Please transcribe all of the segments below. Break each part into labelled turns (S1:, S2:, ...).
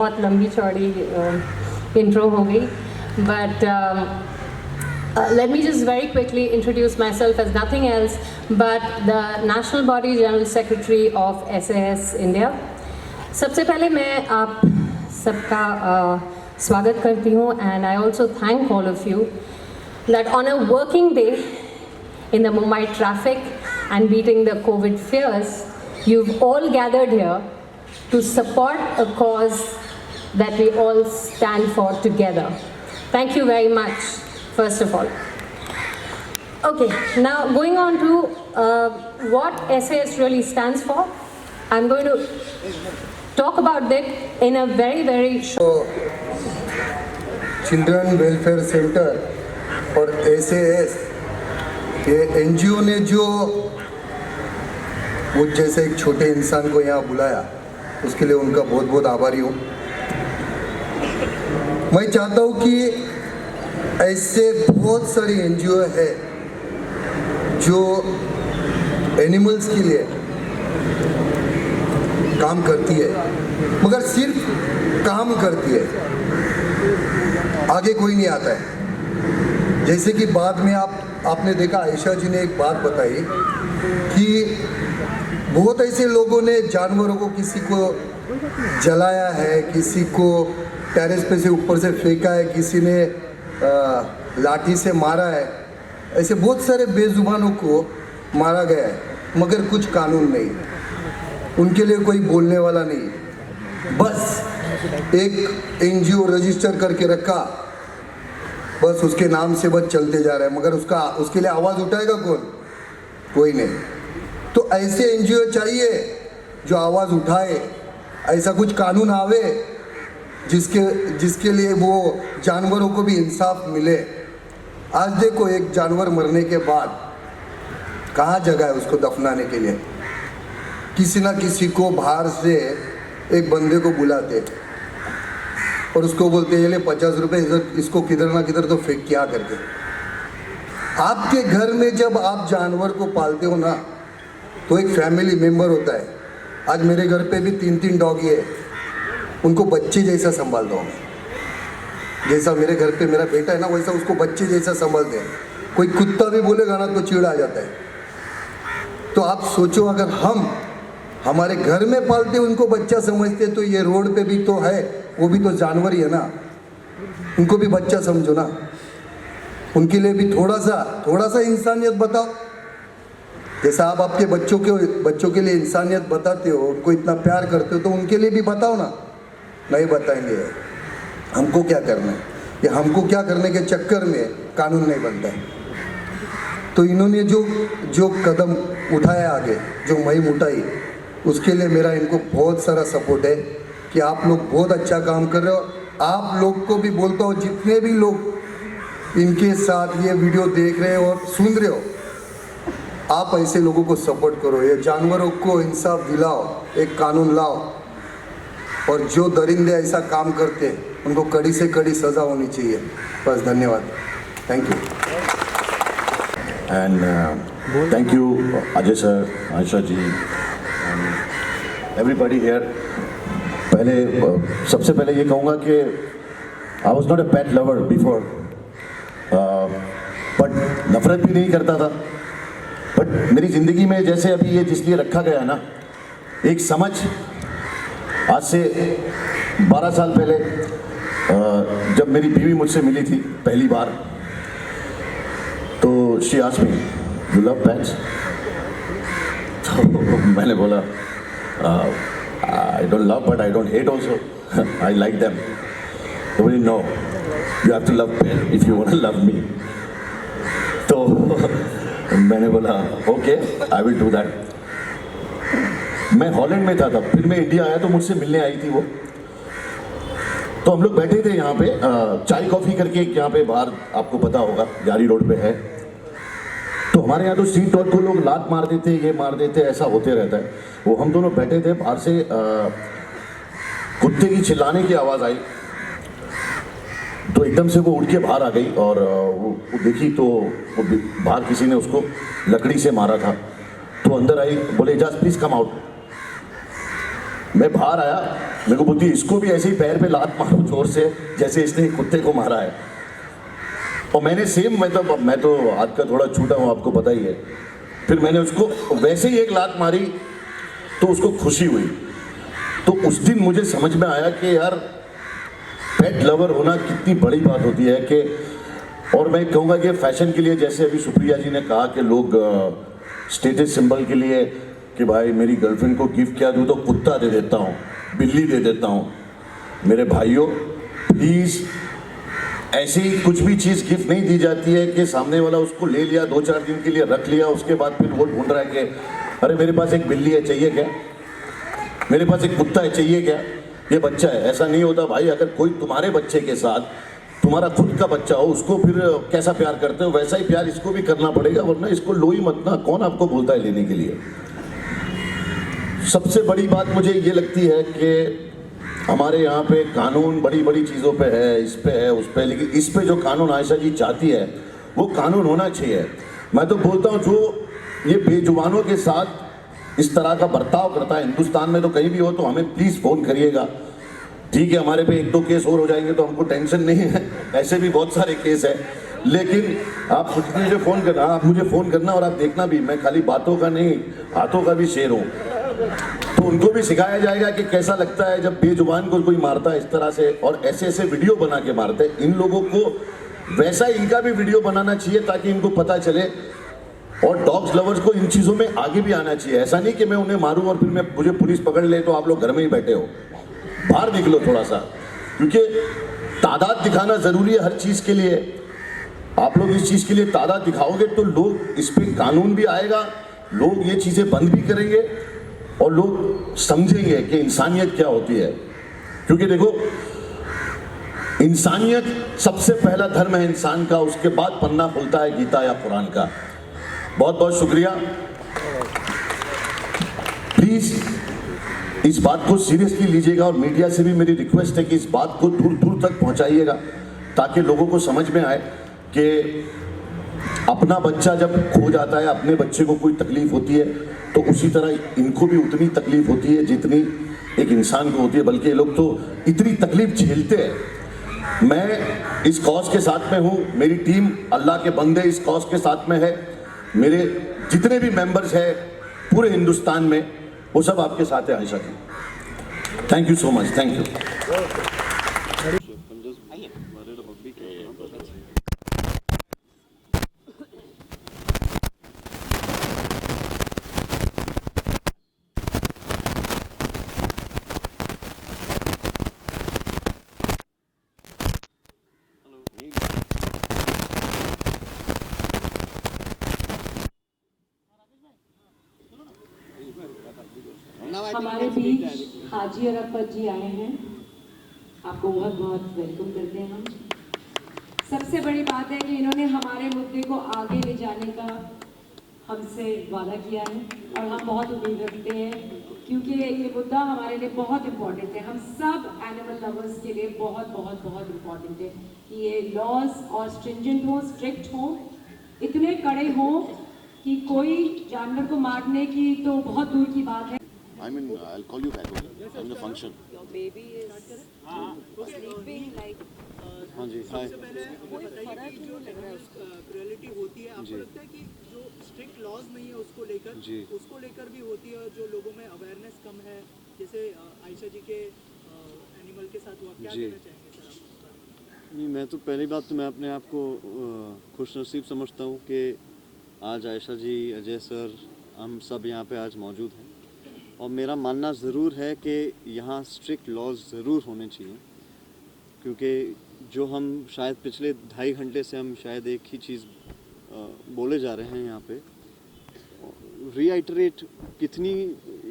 S1: बहुत लंबी चौड़ी इंट्रो हो गई, but let me just very quickly introduce myself as nothing else but the National Body General Secretary of SAS India. सबसे पहले मैं आप सबका स्वागत करती हूँ, and I also thank all of you that on a working day in the Mumbai traffic and beating the COVID fears, you've all gathered here to support a cause that we all stand for together. Thank you very much, first of all. Okay, now going on to what SAS really stands for. I'm going to talk about it in a very, very short.
S2: Children welfare centre और SAS ये NGO ने जो वो जैसे एक छोटे इंसान को यहाँ बुलाया, उसके लिए उनका बहुत बहुत आभारी हूँ। मैं चाहता हूँ कि ऐसे बहुत सारी NGO है जो एनिमल्स के लिए काम करती है, मगर सिर्फ काम करती है, आगे कोई नहीं आता है। जैसे कि बाद में आपने देखा, आयशा जी ने एक बात बताई कि बहुत ऐसे लोगों ने जानवरों को, किसी को जलाया है, किसी को टेरेस पे से ऊपर से फेंका है, किसी ने लाठी से मारा है, ऐसे बहुत सारे बेजुबानों को मारा गया है, मगर कुछ कानून नहीं, उनके लिए कोई बोलने वाला नहीं। बस एक NGO रजिस्टर करके रखा, बस उसके नाम से बस चलते जा रहा है, मगर उसके लिए आवाज़ उठाएगा कौन? कोई नहीं। तो ऐसे NGO चाहिए जो आवाज़ उठाए, ऐसा कुछ कानून आवे जिसके लिए वो जानवरों को भी इंसाफ मिले। आज देखो, एक जानवर मरने के बाद कहाँ जगह है उसको दफनाने के लिए? किसी ना किसी को बाहर से एक बंदे को बुलाते और उसको बोलते, ये ले 50 रुपये, इसको किधर ना किधर तो फेंक क्या करके। आपके घर में जब आप जानवर को पालते हो ना, तो एक फैमिली मेम्बर होता है। आज मेरे घर पे भी 3 डॉगी है, उनको बच्चे जैसा संभालता हूँ। जैसा मेरे घर पे मेरा बेटा है ना, वैसा उसको बच्चे जैसा संभालते हैं। कोई कुत्ता भी बोलेगा ना तो चिढ़ आ जाता है। तो आप सोचो, अगर हम हमारे घर में पालते उनको बच्चा समझते, तो ये रोड पे भी तो है, वो भी तो जानवर ही है ना, उनको भी बच्चा समझो ना। उनके लिए भी थोड़ा सा इंसानियत बताओ। जैसा आप आपके बच्चों के लिए इंसानियत बताते हो, उनको इतना प्यार करते हो, तो उनके लिए भी बताओ ना। नहीं बताएंगे। हमको क्या करना है, ये हमको क्या करने के चक्कर में कानून नहीं बनता है। तो इन्होंने जो कदम उठाया आगे, जो मुहिम उठाई, उसके लिए मेरा इनको बहुत सारा सपोर्ट है कि आप लोग बहुत अच्छा काम कर रहे हो। आप लोग को भी बोलता हूँ, जितने भी लोग इनके साथ ये वीडियो देख रहे हो और सुन रहे हो, आप ऐसे लोगों को सपोर्ट करो, ये जानवरों को इंसाफ दिलाओ, एक कानून लाओ, और जो दरिंदे ऐसा काम करते हैं उनको कड़ी से कड़ी सज़ा होनी चाहिए। बस, धन्यवाद, thank you.
S3: And thank you Ajay sir, Ayesha ji, everybody here. सबसे पहले ये कहूँगा कि I was not a pet lover before, but नफरत भी नहीं करता था। बट मेरी ज़िंदगी में जैसे अभी ये जिसलिए रखा गया है ना, एक समझ, आज से 12 साल पहले जब मेरी बीवी मुझसे मिली थी पहली बार, तो she asked me, you love pets? तो मैंने बोला, I don't love but I don't hate also, I like them. तो बोली, no, you have to love pet if you want to love me. तो मैंने बोला, okay, I will do that. मैं Holland में था तब, फिर मैं इंडिया आया तो मुझसे मिलने आई थी वो। तो हम लोग बैठे थे यहाँ पे, चाय कॉफ़ी करके, यहाँ पे बाहर आपको पता होगा, जारी रोड पे है। तो हमारे यहाँ तो स्ट्रीट डॉग को लोग लात मार देते, ये मार देते, ऐसा होते रहता है। वो हम दोनों बैठे थे, बाहर से कुत्ते की चिल्लाने की आवाज़ आई, तो एकदम से वो उठ के बाहर आ गई और वो देखी तो वो बाहर किसी ने उसको लकड़ी से मारा था। तो अंदर आई, बोले, जस्ट प्लीज़ कम आउट। मैं बाहर आया मेरे को बोलती है इसको भी ऐसे ही पैर पे लात मारो जोर से जैसे इसने कुत्ते को मारा है। और मैंने सेम, मैं तो हाथ का थोड़ा छूटा हूँ, आपको पता ही है। फिर मैंने उसको वैसे ही एक लात मारी तो उसको खुशी हुई। तो उस दिन मुझे समझ में आया कि यार पेट लवर होना कितनी बड़ी बात होती है। कि और मैं कहूँगा कि फैशन के लिए, जैसे अभी सुप्रिया जी ने कहा कि लोग स्टेटस सिंबल के लिए कि भाई मेरी गर्लफ्रेंड को गिफ्ट क्या दूँ, तो कुत्ता दे देता हूँ, बिल्ली दे देता हूँ। मेरे भाइयों प्लीज़, ऐसी कुछ भी चीज़ गिफ्ट नहीं दी जाती है कि सामने वाला उसको ले लिया, 2-4 दिन के लिए रख लिया, उसके बाद फिर वो ढूंढ रहा है कि अरे मेरे पास एक बिल्ली है, चाहिए क्या? मेरे पास एक कुत्ता है, चाहिए क्या? ये बच्चा है। ऐसा नहीं होता भाई। अगर कोई तुम्हारे बच्चे के साथ तुम्हारा खुद का बच्चा हो, उसको फिर कैसा प्यार करते हो वैसा ही प्यार इसको भी करना पड़ेगा, वरना इसको लो ही मत ना। कौन आपको बोलता है लेने के लिए? सबसे बड़ी बात मुझे ये लगती है कि हमारे यहाँ पे कानून बड़ी बड़ी चीज़ों पे है, इस पे है, उस पे, लेकिन इस पे जो कानून आयशा जी चाहती है वो कानून होना चाहिए। मैं तो बोलता हूँ जो ये बेजुबानों के साथ इस तरह का बर्ताव करता है, हिंदुस्तान में तो कहीं भी हो तो हमें प्लीज़ फ़ोन करिएगा। ठीक है, हमारे पे 1-2 केस और हो जाएंगे तो हमको टेंशन नहीं है, ऐसे भी बहुत सारे केस है। लेकिन आप खुद भी मुझे फ़ोन करना, आप मुझे फ़ोन करना, और आप देखना भी मैं खाली बातों का नहीं हाथों का भी शेर हूँ। तो उनको भी सिखाया जाएगा कि कैसा लगता है जब बेजुबान को कोई मारता है इस तरह से, और ऐसे ऐसे वीडियो बना के मारते हैं। इन लोगों को वैसा इनका भी वीडियो बनाना चाहिए ताकि इनको पता चले, और डॉग्स लवर्स को इन चीज़ों में आगे भी आना चाहिए। ऐसा नहीं कि मैं उन्हें मारूं और फिर मुझे पुलिस पकड़ ले तो आप लोग घर में ही बैठे हो, बाहर निकलो थोड़ा सा, क्योंकि तादाद दिखाना ज़रूरी है हर चीज़ के लिए। आप लोग इस चीज़ के लिए तादाद दिखाओगे तो लोग, इस पर कानून भी आएगा, लोग ये चीज़ें बंद भी करेंगे और लोग समझेंगे कि इंसानियत क्या होती है। क्योंकि देखो, इंसानियत सबसे पहला धर्म है इंसान का, उसके बाद पन्ना खुलता है गीता या कुरान का। बहुत बहुत शुक्रिया। प्लीज इस बात को सीरियसली लीजिएगा, और मीडिया से भी मेरी रिक्वेस्ट है कि इस बात को दूर दूर तक पहुंचाइएगा ताकि लोगों को समझ में आए कि अपना बच्चा जब खो जाता है, अपने बच्चे को कोई तकलीफ होती है तो उसी तरह इनको भी उतनी तकलीफ होती है जितनी एक इंसान को होती है, बल्कि ये लोग तो इतनी तकलीफ झेलते हैं। मैं इस कॉज के साथ में हूँ, मेरी टीम अल्लाह के बंदे इस कॉज के साथ में है, मेरे जितने भी मेंबर्स हैं पूरे हिंदुस्तान में वो सब आपके साथ है Ayesha ji. Thank you so much, thank you.
S4: हमारे बीच हाजी अरफत जी आए हैं, आपको बहुत बहुत वेलकम करते हैं हम। सबसे बड़ी बात है कि इन्होंने हमारे मुद्दे को आगे ले जाने का हमसे वादा किया है और हम बहुत उम्मीद रखते हैं, क्योंकि ये मुद्दा हमारे लिए बहुत इम्पोर्टेंट है। हम सब एनिमल लवर्स के लिए बहुत बहुत बहुत इम्पोर्टेंट है कि ये लॉज और स्ट्रिंजेंट हों, स्ट्रिक्ट हों, इतने कड़े हों कि कोई जानवर को मारने की तो बहुत दूर की बात है।
S3: I'll call you back. I'm in the function.
S4: Your baby is sleeping like
S5: हाँ जी, हाय
S4: जो
S5: क्रुएलिटी
S6: होती है, आपको लगता है कि जो स्ट्रिक्ट लॉज नहीं है उसको लेकर भी होती है, और जो लोगों में अवेयरनेस कम है, जैसे आयशा जी के एनिमल के साथ हुआ, क्या कहना चाहेंगे सर आप?
S5: नहीं, मैं तो पहली बात तो मैं अपने आप को खुशनसीब समझता हूँ कि आज आयशा जी, अजय सर, हम सब यहाँ पे आज मौजूद हैं, और मेरा मानना ज़रूर है कि यहाँ स्ट्रिक्ट लॉज ज़रूर होने चाहिए, क्योंकि जो हम शायद पिछले 2.5 घंटे से हम शायद एक ही चीज़ बोले जा रहे हैं यहाँ पे, रीआइटरेट कितनी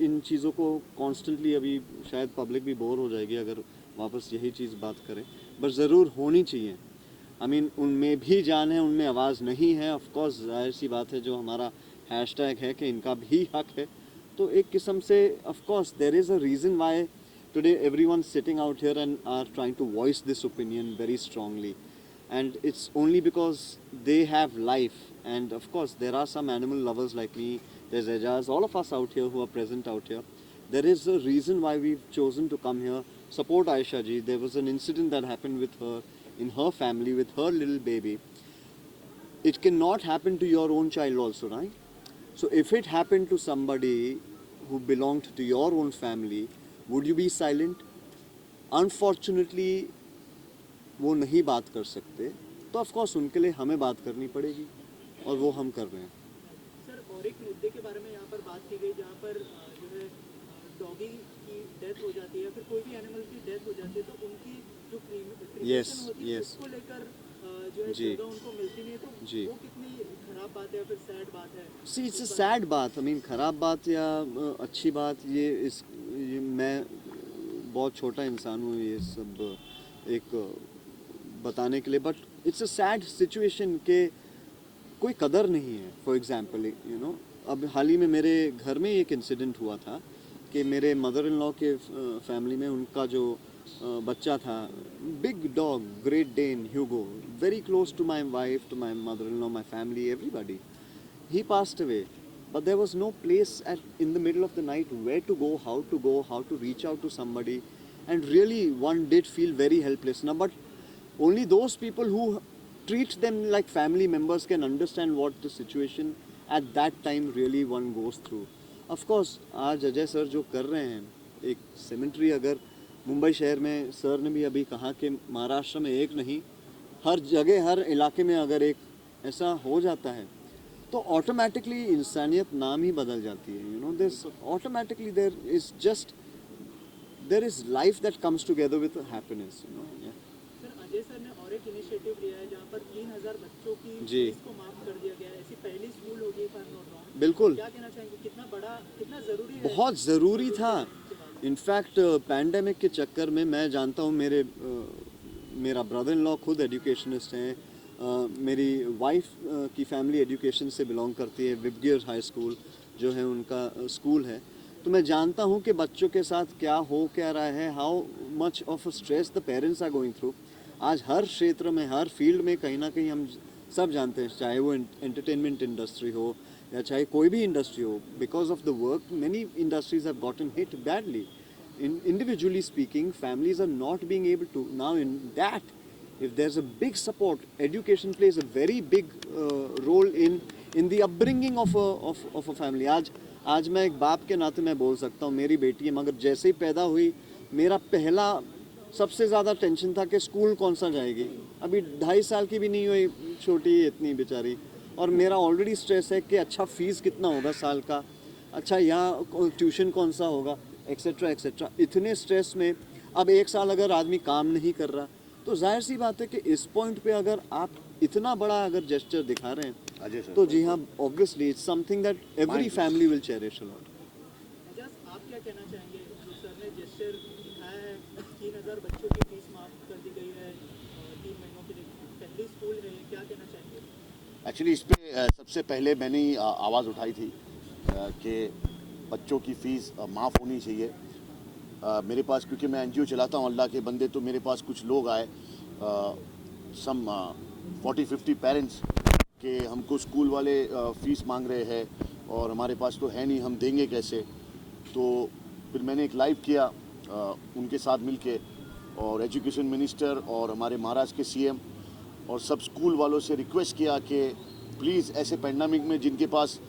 S5: इन चीज़ों को कॉन्स्टेंटली, अभी शायद पब्लिक भी बोर हो जाएगी अगर वापस यही चीज़ बात करें, बट ज़रूर होनी चाहिए। आई मीन उनमें भी जान है, उनमें आवाज़ नहीं है, ऑफ कोर्स जाहिर सी बात है, जो हमारा हैशटैग है कि इनका भी हक है, तो एक किस्म से of course there is a reason why today everyone sitting out here and are trying to voice this opinion very strongly, and it's only because they have life, and of course there are some animal lovers like me, there's Ejaz, all of us out here who are present out here, There is a reason why we've chosen to come here, support Aisha ji. There was an incident that happened with her in her family with her little baby. It cannot happen to your own child also, right? So if it happened to somebody who belonged to your own family, would you be silent? Unfortunately, वो नहीं बात कर सकते, तो of course उनके लिए हमें बात करनी पड़ेगी और वो हम कर रहे हैं।
S6: सर और एक मुद्दे के बारे में यहाँ पर बात की गई जहाँ पर जो है डॉगी की डेथ हो जाती है या फिर कोई भी एनिमल की डेथ हो जाती है तो उनकी जो क्रीमेशन होती है उसको लेकर जो है जगह उनको मिलती नहीं है, तो वो कितनी खराब बात है या फिर सैड बात है?
S5: सी इट्स अ सैड बात, आई मीन खराब बात या अच्छी बात, ये मैं बहुत छोटा इंसान हूँ ये सब एक बताने के लिए, but it's a sad situation के कोई कदर नहीं है। फॉर एग्जांपल यू नो, अब हाल ही में मेरे घर में एक इंसिडेंट हुआ था कि मेरे मदर इन लॉ के फैमिली में उनका जो बच्चा था, big dog, Great Dane, Hugo, very close to my wife, to my mother in law, my family, everybody, he passed away, but there was no place in the middle of the night where to go, how to reach out to somebody, and really one did feel very helpless. Now, but only those people who treat them like family members can understand what the situation at that time really one goes through. Of course, आज Ajay sir जो कर रहे हैं, एक सेमेंट्री अगर मुंबई शहर में, sir ने भी अभी कहा कि महाराष्ट्र में एक नहीं, हर जगह हर इलाके में अगर एक ऐसा हो जाता है तो ऑटोमेटिकली इंसानियत नाम ही बदल जाती है। You know, this automatically there is life that comes together with happiness, you know.
S6: Sir Ajay sir ने और एक इनिशिएटिव लिया है जहाँ पर 3000 बच्चों की
S5: जी।
S6: फीस को माफ कर दिया गया है। ऐसी पहली स्कूल होगी if I'm not wrong।
S5: बिल्कुल,
S6: क्या कहना चाहेंगे, कितना बड़ा, कितना जरूरी है?
S5: बहुत ज़रूरी था। इनफैक्ट पैंडेमिक के चक्कर में मैं जानता हूँ, मेरा ब्रदर इन लॉ खुद एजुकेशनिस्ट हैं, मेरी वाइफ की फैमिली एजुकेशन से बिलोंग करती है, विबगियर हाई स्कूल जो है उनका स्कूल है, तो मैं जानता हूँ कि बच्चों के साथ क्या रहा है, how much of a stress the parents are going through. आज हर क्षेत्र में, हर फील्ड में कहीं ना कहीं हम सब जानते हैं, चाहे वो एंटरटेनमेंट इंडस्ट्री हो या चाहे कोई भी इंडस्ट्री हो, because of the work many industries have gotten hit badly. Individually speaking, families are not being able to. Now in that, if there's a big support, education plays a very big role in the upbringing of a family. आज मैं एक बाप के नाते मैं बोल सकता हूँ, मेरी बेटी है, मगर जैसे ही पैदा हुई मेरा पहला सबसे ज़्यादा टेंशन था कि स्कूल कौन सा जाएगी। अभी 2.5 साल की भी नहीं हुई, छोटी इतनी बेचारी, और मेरा ऑलरेडी स्ट्रेस है कि अच्छा फ़ीस कितना होगा साल का, अच्छा यहाँ ट्यूशन कौन सा होगा, एक्सेट्रा एक्सेट्रा। इतने स्ट्रेस में अब 1 साल अगर आदमी काम नहीं कर रहा, तो जाहिर सी बात है कि इस पॉइंट पे अगर आप इतना बड़ा अगर जेस्चर दिखा रहे हैं, तो जी हाँ, obviously it's something that every family will cherish a lot.
S6: Ajay, आप क्या कहना चाहेंगे, जो सर ने जेस्चर दिखाया है, 3000 बच्चों की फीस माफ कर दी गई है 3 महीनों के लिए, पहली स्कूल है, क्या कहना चाहेंगे?
S7: एक्चुअली इस पे सबसे पहले मैंने ही आवाज़ उठाई थी कि बच्चों की फ़ीस माफ़ होनी चाहिए। मेरे पास, क्योंकि मैं एनजीओ चलाता हूँ अल्लाह के बंदे, तो मेरे पास कुछ लोग आए, सम 40-50 पेरेंट्स, कि हमको स्कूल वाले फ़ीस मांग रहे हैं और हमारे पास तो है नहीं, हम देंगे कैसे। तो फिर मैंने एक लाइव किया उनके साथ मिलके, और एजुकेशन मिनिस्टर और हमारे महाराष्ट्र के सीएम और सब स्कूल वालों से रिक्वेस्ट किया कि प्लीज़ ऐसे पैंडेमिक में जिनके पास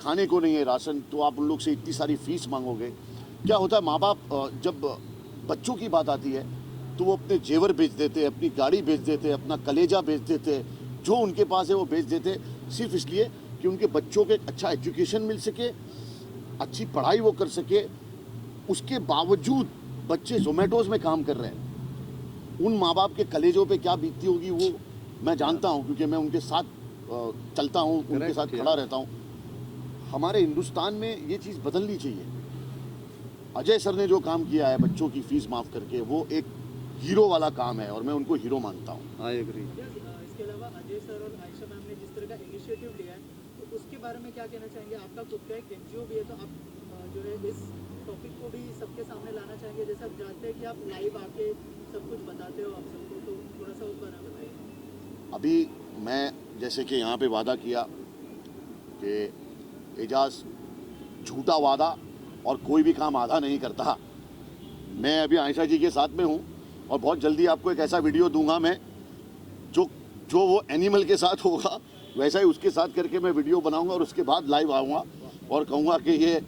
S7: खाने को नहीं है राशन, तो आप उन लोग से इतनी सारी फ़ीस मांगोगे। क्या होता है, माँ बाप जब बच्चों की बात आती है तो वो अपने जेवर बेच देते हैं, अपनी गाड़ी बेच देते हैं, अपना कलेजा बेच देते हैं, जो उनके पास है वो बेच देते हैं, सिर्फ इसलिए कि उनके बच्चों को एक अच्छा एजुकेशन मिल सके, अच्छी पढ़ाई वो कर सके। उसके बावजूद बच्चे जोमेटोज़ में काम कर रहे हैं। उन माँ बाप के कलेजों पे क्या बीतती होगी वो मैं जानता हूँ, क्योंकि मैं उनके साथ चलता हूँ, उनके साथ खड़ा रहता हूँ। हमारे हिंदुस्तान में ये चीज़ बदलनी चाहिए। अजय सर ने जो काम किया है बच्चों की फ़ीस माफ़ करके, वो एक हीरो वाला काम है और मैं उनको हीरो मानता हूँ।
S5: I agree.
S6: इसके अलावा अजय सर और आयशा मैम ने जिस तरह का इनिशिएटिव लिया है, तो उसके बारे में क्या कहना चाहेंगे? आपका खुद का एक एनजीओ भी है, तो आप जो है इस टॉपिक को भी सबके सामने लाना चाहेंगे? जैसे आप जानते हैं कि आप लाइव आके सब कुछ बताते हो आप सबको, तो थोड़ा सा उस बारे में बताइए।
S7: अभी मैं जैसे कि यहाँ पे वादा किया कि एजाज झूठा वादा और कोई भी काम आधा नहीं करता। मैं अभी आयशा जी के साथ में हूँ और बहुत जल्दी आपको एक ऐसा वीडियो दूंगा मैं जो वो एनिमल के साथ होगा वैसा ही उसके साथ करके मैं वीडियो बनाऊंगा और उसके बाद लाइव आऊँगा और कहूँगा कि ये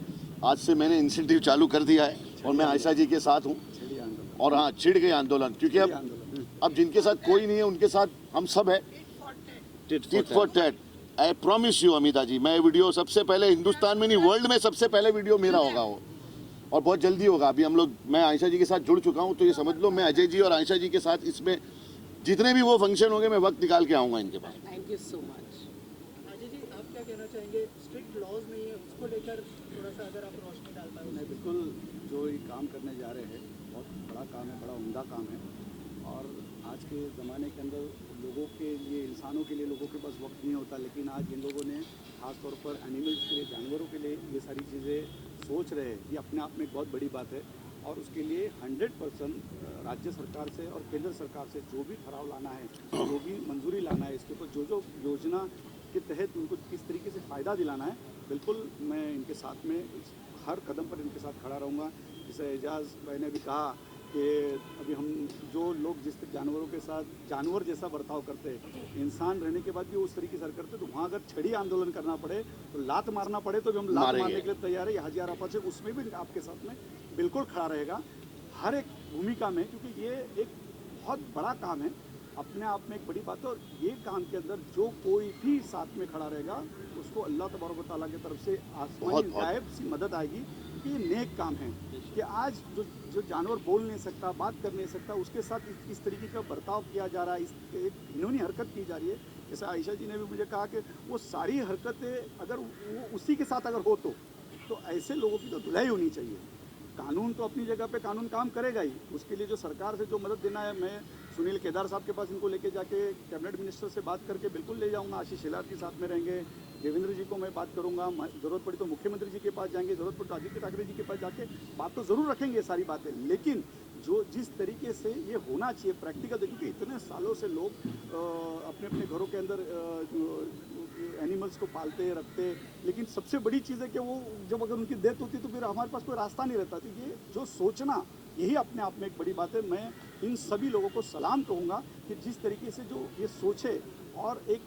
S7: आज से मैंने इनिशिएटिव चालू कर दिया है और मैं आयशा जी के साथ हूँ। और हाँ, छिड़ गए आंदोलन, क्योंकि अब जिनके साथ कोई नहीं है उनके साथ हम सब है। Tit for tat. I promise you Amita ji, मैं वीडियो सबसे पहले हिंदुस्तान में नहीं वर्ल्ड में सबसे पहले वीडियो मेरा होगा वो, और बहुत जल्दी होगा। अभी हम लोग, मैं आयशा जी के साथ जुड़ चुका हूँ, तो ये समझ लो मैं अजय जी और आयशा जी के साथ इसमें जितने भी वो फंक्शन होंगे मैं वक्त निकाल के आऊँगा इनके पास।
S1: Thank you so much.
S6: Ajay ji, आप क्या कहना चाहेंगे? स्ट्रिक्ट लॉज नहीं है, उसको लेकर थोड़ा सा अगर आप रोशनी डाल पाए।
S8: नहीं, बिल्कुल जो ये काम करने जा रहे हैं बहुत बड़ा काम है, बड़ा उम्दा काम है। और आज के ज़माने के अंदर लोगों के लिए, इंसानों के लिए लोगों के पास वक्त नहीं होता, लेकिन आज इन लोगों ने ख़ास तौर पर एनिमल्स के लिए, जानवरों के लिए ये सारी चीज़ें सोच रहे हैं, ये अपने आप में एक बहुत बड़ी बात है। और उसके लिए 100% राज्य सरकार से और केंद्र सरकार से जो भी ठहराव लाना है, जो भी मंजूरी लाना है, इसके ऊपर जो योजना के तहत उनको किस तरीके से फ़ायदा दिलाना है, बिल्कुल मैं इनके साथ में हर कदम पर इनके साथ खड़ा रहूँगा। जैसे एजाज भाई ने भी कहा कि अभी हम जो लोग जिस जानवरों के साथ जानवर जैसा बर्ताव करते हैं, इंसान रहने के बाद भी उस तरीके से करते, तो वहाँ अगर छड़ी आंदोलन करना पड़े तो लात मारना पड़े तो भी हम लात मारने के लिए तैयार है। हाजी आराफत से उसमें भी आपके साथ में बिल्कुल खड़ा रहेगा हर एक भूमिका में, क्योंकि ये एक बहुत बड़ा काम है, अपने आप में एक बड़ी बात है। और ये काम के अंदर जो कोई भी साथ में खड़ा रहेगा उसको अल्लाह तबारक व तआला की तरफ से आसमानी गायब सी मदद आएगी, क्योंकि ये नेक काम है कि आज जो जानवर बोल नहीं सकता, बात कर नहीं सकता, उसके साथ इस तरीके का बर्ताव किया जा रहा है, एक घिनौनी हरकत की जा रही है। जैसे आयशा जी ने भी मुझे कहा कि वो सारी हरकतें अगर वो उसी के साथ अगर हो तो ऐसे लोगों की तो धुलाई होनी चाहिए। कानून तो अपनी जगह पे कानून काम करेगा ही, उसके लिए जो सरकार से जो मदद देना है, मैं सुनील केदार साहब के पास इनको लेके जाके कैबिनेट मिनिस्टर से बात करके बिल्कुल ले जाऊंगा। आशीष शेलार के साथ में रहेंगे, देवेंद्र जी को मैं बात करूंगा, ज़रूरत पड़ी तो मुख्यमंत्री जी के पास जाएंगे, ज़रूरत पड़ी तो आदित्य ठाकरे जी के पास जाके बात तो ज़रूर रखेंगे सारी बातें। लेकिन जो जिस तरीके से ये होना चाहिए प्रैक्टिकल, क्योंकि इतने सालों से लोग अपने अपने घरों के अंदर एनिमल्स को पालते रखते, लेकिन सबसे बड़ी चीज़ है कि वो जब अगर उनकी डेथ होती तो फिर हमारे पास कोई रास्ता नहीं रहता। तो ये जो सोचना, यही अपने आप में एक बड़ी बात है। मैं इन सभी लोगों को सलाम कहूँगा कि जिस तरीके से जो ये सोचे और एक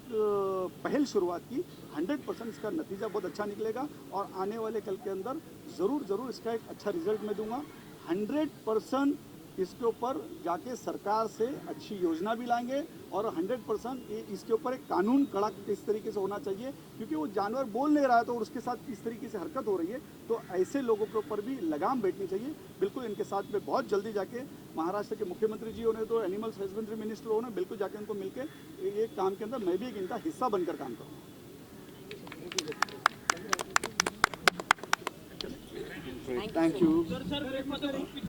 S8: पहल शुरुआत की, 100% इसका नतीजा बहुत अच्छा निकलेगा और आने वाले कल के अंदर ज़रूर इसका एक अच्छा रिजल्ट मैं दूंगा। 100% इसके ऊपर जाके सरकार से अच्छी योजना भी लाएंगे और 100% इसके ऊपर एक कानून कड़ा इस तरीके से होना चाहिए, क्योंकि वो जानवर बोल नहीं रहा है तो उसके साथ इस तरीके से हरकत हो रही है, तो ऐसे लोगों के ऊपर भी लगाम बैठनी चाहिए। बिल्कुल इनके साथ में बहुत जल्दी जाके महाराष्ट्र के मुख्यमंत्री जी होने तो एनिमल्स हस्बेंड्री मिनिस्टर होने, बिल्कुल जाके उनको मिलकर ये काम के अंदर मैं भी एक इनका हिस्सा बनकर काम करूँगा। Thank you.